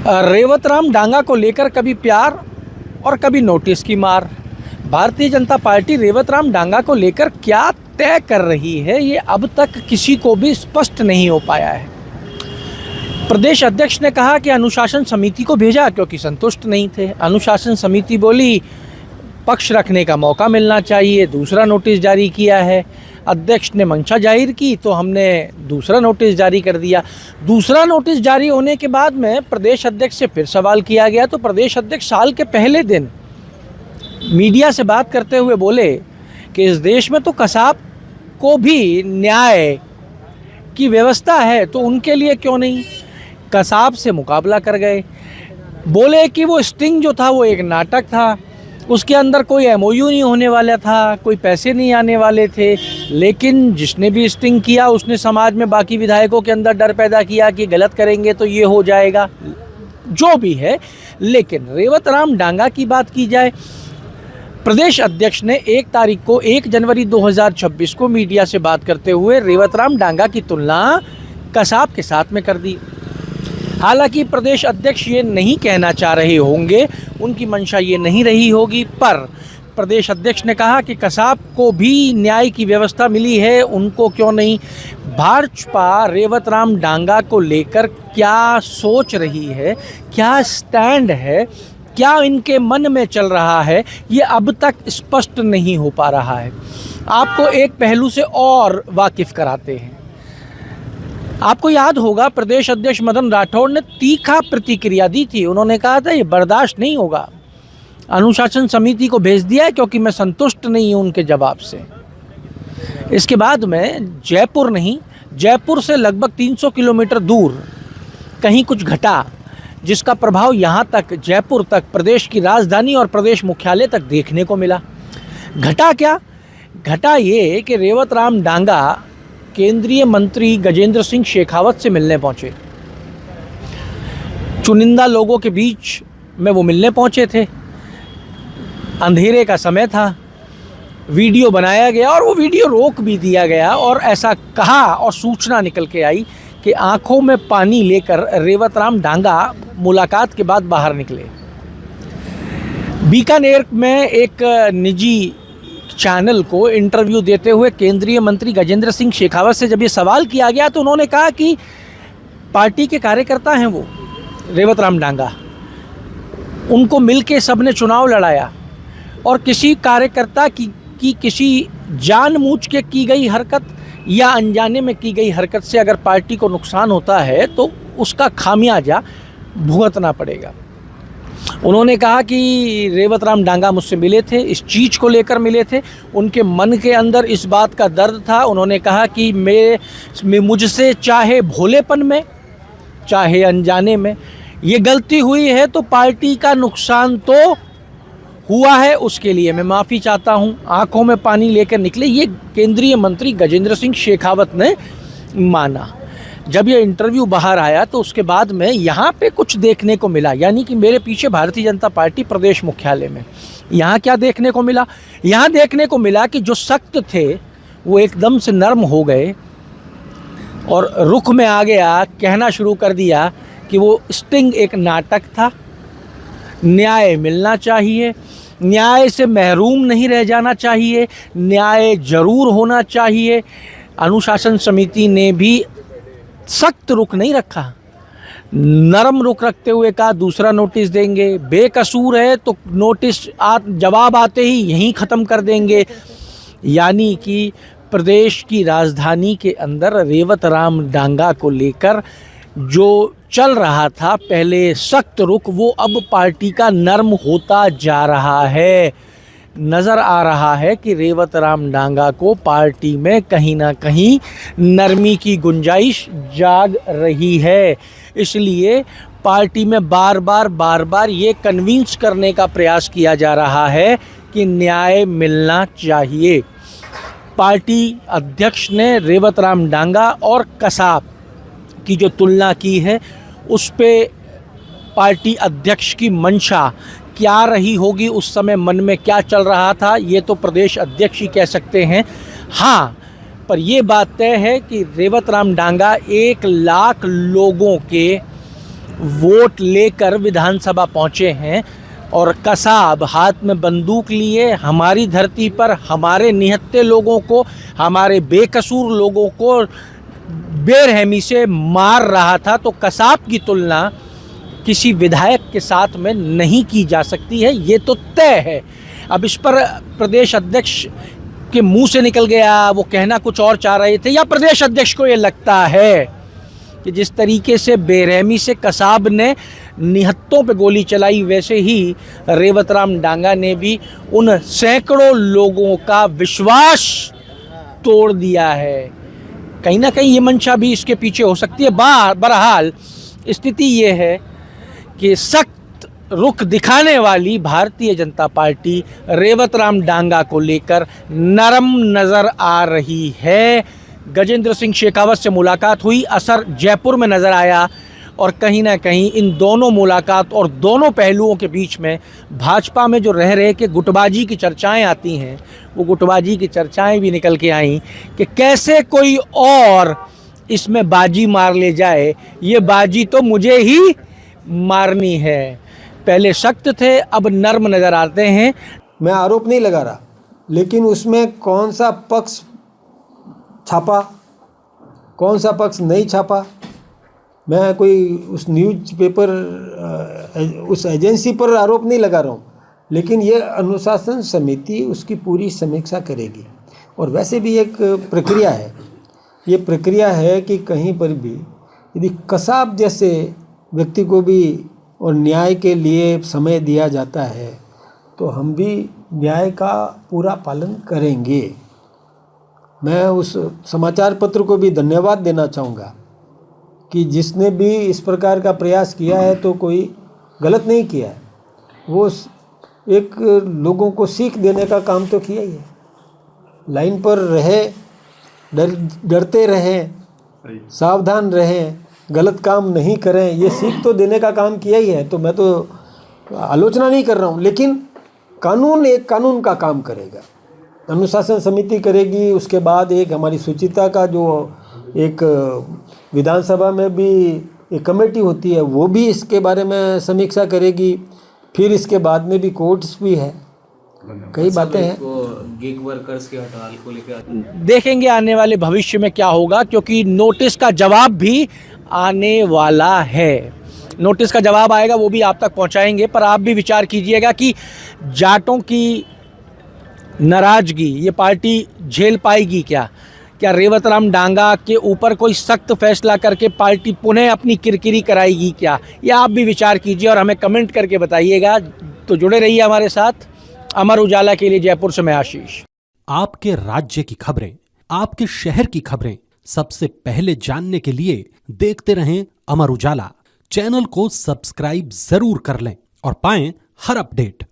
रेवत राम डांगा को लेकर कभी प्यार और कभी नोटिस की मार। भारतीय जनता पार्टी रेवत राम डांगा को लेकर क्या तय कर रही है, ये अब तक किसी को भी स्पष्ट नहीं हो पाया है। प्रदेश अध्यक्ष ने कहा कि अनुशासन समिति को भेजा क्योंकि संतुष्ट नहीं थे। अनुशासन समिति बोली पक्ष रखने का मौका मिलना चाहिए, दूसरा नोटिस जारी किया है। अध्यक्ष ने मंशा जाहिर की तो हमने दूसरा नोटिस जारी कर दिया। दूसरा नोटिस जारी होने के बाद में प्रदेश अध्यक्ष से फिर सवाल किया गया तो प्रदेश अध्यक्ष साल के पहले दिन मीडिया से बात करते हुए बोले कि इस देश में तो कसाब को भी न्याय की व्यवस्था है, तो उनके लिए क्यों नहीं। कसाब से मुकाबला कर गए। बोले कि वो स्टिंग जो था वो एक नाटक था, उसके अंदर कोई एमओयू नहीं होने वाला था, कोई पैसे नहीं आने वाले थे, लेकिन जिसने भी स्टिंग किया उसने समाज में बाकी विधायकों के अंदर डर पैदा किया कि गलत करेंगे तो ये हो जाएगा। जो भी है, लेकिन रेवत राम डांगा की बात की जाए, प्रदेश अध्यक्ष ने 1 जनवरी 2026 को मीडिया से बात करते हुए रेवत राम डांगा की तुलना कसाब के साथ में कर दी। हालांकि प्रदेश अध्यक्ष ये नहीं कहना चाह रहे होंगे, उनकी मंशा ये नहीं रही होगी, पर प्रदेश अध्यक्ष ने कहा कि कसाब को भी न्याय की व्यवस्था मिली है, उनको क्यों नहीं। भाजपा रेवत राम डांगा को लेकर क्या सोच रही है, क्या स्टैंड है, क्या इनके मन में चल रहा है, ये अब तक स्पष्ट नहीं हो पा रहा है। आपको एक पहलू से और वाकिफ कराते हैं। आपको याद होगा प्रदेश अध्यक्ष मदन राठौड़ ने तीखा प्रतिक्रिया दी थी। उन्होंने कहा था ये बर्दाश्त नहीं होगा, अनुशासन समिति को भेज दिया है क्योंकि मैं संतुष्ट नहीं हूं उनके जवाब से। इसके बाद में जयपुर नहीं, जयपुर से लगभग 300 किलोमीटर दूर कहीं कुछ घटा, जिसका प्रभाव यहाँ तक जयपुर तक, प्रदेश की राजधानी और प्रदेश मुख्यालय तक देखने को मिला। घटा क्या? घटा ये कि रेवत राम डांगा केंद्रीय मंत्री गजेंद्र सिंह शेखावत से मिलने पहुंचे। चुनिंदा लोगों के बीच में वो मिलने पहुंचे थे। अंधेरे का समय था, वीडियो बनाया गया और वो वीडियो रोक भी दिया गया और ऐसा कहा और सूचना निकल के आई कि आंखों में पानी लेकर रेवत राम डांगा मुलाकात के बाद बाहर निकले। बीकानेर में एक निजी चैनल को इंटरव्यू देते हुए केंद्रीय मंत्री गजेंद्र सिंह शेखावत से जब ये सवाल किया गया तो उन्होंने कहा कि पार्टी के कार्यकर्ता हैं वो रेवत राम डांगा, उनको मिलके सबने चुनाव लड़ाया और किसी कार्यकर्ता की किसी जानबूझ के की गई हरकत या अनजाने में की गई हरकत से अगर पार्टी को नुकसान होता है तो उसका खामियाजा भुगतना पड़ेगा। उन्होंने कहा कि रेवत राम डांगा मुझसे मिले थे, इस चीज़ को लेकर मिले थे, उनके मन के अंदर इस बात का दर्द था। उन्होंने कहा कि मुझसे चाहे भोलेपन में चाहे अनजाने में ये गलती हुई है तो पार्टी का नुकसान तो हुआ है, उसके लिए मैं माफ़ी चाहता हूँ। आंखों में पानी लेकर निकले, ये केंद्रीय मंत्री गजेंद्र सिंह शेखावत ने माना। जब ये इंटरव्यू बाहर आया तो उसके बाद में यहाँ पे कुछ देखने को मिला, यानी कि मेरे पीछे भारतीय जनता पार्टी प्रदेश मुख्यालय में यहाँ क्या देखने को मिला? यहाँ देखने को मिला कि जो सख्त थे वो एकदम से नर्म हो गए और रुख में आ गया, कहना शुरू कर दिया कि वो स्टिंग एक नाटक था, न्याय मिलना चाहिए, न्याय से महरूम नहीं रह जाना चाहिए, न्याय जरूर होना चाहिए। अनुशासन समिति ने भी सख्त रुख नहीं रखा, नरम रुख रखते हुए कहा दूसरा नोटिस देंगे, बेकसूर है तो नोटिस जवाब आते ही यहीं ख़त्म कर देंगे। यानी कि प्रदेश की राजधानी के अंदर रेवत राम डांगा को लेकर जो चल रहा था पहले सख्त रुख, वो अब पार्टी का नर्म होता जा रहा है। नज़र आ रहा है कि रेवत राम डांगा को पार्टी में कहीं ना कहीं नरमी की गुंजाइश जाग रही है। इसलिए पार्टी में बार बार ये कन्विंस करने का प्रयास किया जा रहा है कि न्याय मिलना चाहिए। पार्टी अध्यक्ष ने रेवत राम डांगा और कसाब की जो तुलना की है, उस पे पार्टी अध्यक्ष की मंशा क्या रही होगी, उस समय मन में क्या चल रहा था, ये तो प्रदेश अध्यक्ष ही कह सकते हैं। हाँ, पर यह बात तय है कि रेवत राम डांगा 1 लाख लोगों के वोट लेकर विधानसभा पहुंचे हैं और कसाब हाथ में बंदूक लिए हमारी धरती पर हमारे निहत्थे लोगों को, हमारे बेकसूर लोगों को बेरहमी से मार रहा था, तो कसाब की तुलना किसी विधायक के साथ में नहीं की जा सकती है, ये तो तय है। अब इस पर प्रदेश अध्यक्ष के मुंह से निकल गया, वो कहना कुछ और चाह रहे थे, या प्रदेश अध्यक्ष को ये लगता है कि जिस तरीके से बेरहमी से कसाब ने निहत्तों पे गोली चलाई, वैसे ही रेवतराम डांगा ने भी उन सैकड़ों लोगों का विश्वास तोड़ दिया है। कहीं ना कहीं ये मंशा भी इसके पीछे हो सकती है। बहरहाल स्थिति ये है कि सख्त रुख दिखाने वाली भारतीय जनता पार्टी रेवतराम डांगा को लेकर नरम नज़र आ रही है। गजेंद्र सिंह शेखावत से मुलाकात हुई, असर जयपुर में नज़र आया, और कहीं ना कहीं इन दोनों मुलाकात और दोनों पहलुओं के बीच में भाजपा में जो रह रहे कि गुटबाजी की चर्चाएं आती हैं, वो गुटबाजी की चर्चाएं भी निकल के आईं कि कैसे कोई और इसमें बाजी मार ले जाए, ये बाजी तो मुझे ही मारनी है। पहले सख्त थे, अब नर्म नज़र आते हैं। मैं आरोप नहीं लगा रहा, लेकिन उसमें कौन सा पक्ष छापा, कौन सा पक्ष नहीं छापा, मैं कोई उस न्यूज़पेपर उस एजेंसी पर आरोप नहीं लगा रहा हूँ, लेकिन ये अनुशासन समिति उसकी पूरी समीक्षा करेगी। और वैसे भी एक प्रक्रिया है, ये प्रक्रिया है कि कहीं पर भी यदि कसाब जैसे व्यक्ति को भी और न्याय के लिए समय दिया जाता है, तो हम भी न्याय का पूरा पालन करेंगे। मैं उस समाचार पत्र को भी धन्यवाद देना चाहूँगा कि जिसने भी इस प्रकार का प्रयास किया है तो कोई गलत नहीं किया है, वो एक लोगों को सीख देने का काम तो किया ही है। लाइन पर रहे, डरते रहें, सावधान रहें, गलत काम नहीं करें, ये सीख तो देने का काम किया ही है। तो मैं तो आलोचना नहीं कर रहा हूँ, लेकिन कानून एक कानून का काम करेगा, अनुशासन समिति करेगी। उसके बाद एक हमारी सुचिता का जो एक विधानसभा में भी एक कमेटी होती है, वो भी इसके बारे में समीक्षा करेगी। फिर इसके बाद में भी कोर्ट्स भी है, कई बातें हैं। गिग वर्कर्स के हड़ताल को लेकर देखेंगे आने वाले भविष्य में क्या होगा, क्योंकि नोटिस का जवाब भी आने वाला है। नोटिस का जवाब आएगा, वो भी आप तक पहुंचाएंगे। पर आप भी विचार कीजिएगा कि जाटों की नाराजगी ये पार्टी झेल पाएगी क्या? क्या रेवतराम डांगा के ऊपर कोई सख्त फैसला करके पार्टी पुनः अपनी किरकिरी कराएगी क्या? ये आप भी विचार कीजिए और हमें कमेंट करके बताइएगा। तो जुड़े रहिए हमारे साथ। अमर उजाला के लिए जयपुर से मैं आशीष। आपके राज्य की खबरें, आपके शहर की खबरें सबसे पहले जानने के लिए देखते रहें अमर उजाला। चैनल को सब्सक्राइब जरूर कर लें और पाएं हर अपडेट।